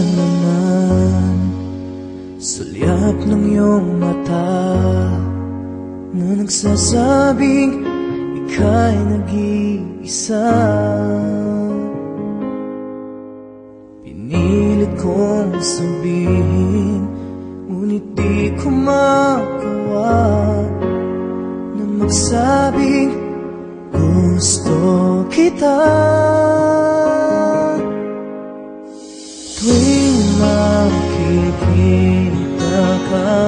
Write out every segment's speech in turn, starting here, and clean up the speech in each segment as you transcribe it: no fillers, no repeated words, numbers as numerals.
naman sulyap ng iyong mata na nagsasabing ika'y nag-iisa. Pinilit kong sabihin, ngunit di ko magawa na magsabing gusto kita. Tuwing makikita ka,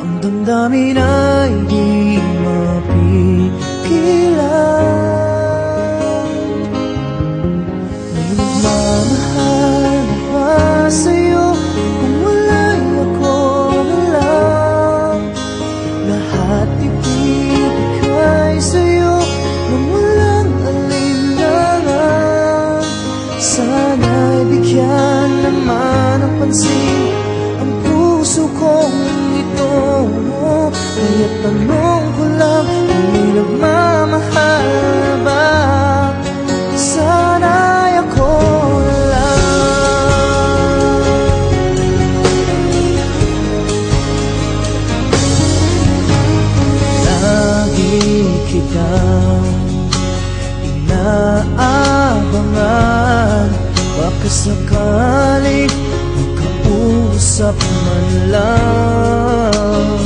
ang damdamin ay di mapigilan. May nagmamahal na ba sa'yo kung wala'y ako na lang? Lahat ibibigay sa'yo nang walang alinlangan. Sana'y bigyan naman ng pansin ang puso kong ito. Kaya tanong ko lang kung may nagmamahal ba? Sana'y ako lang. Lagi kitang inaabangan, baka sakaling makausap man lang.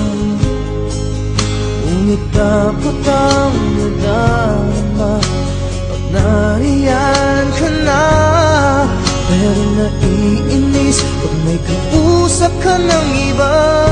Ngunit dapat ang nadama pag nariyan ka na. Pero naiinis pag may kausap ka ng iba.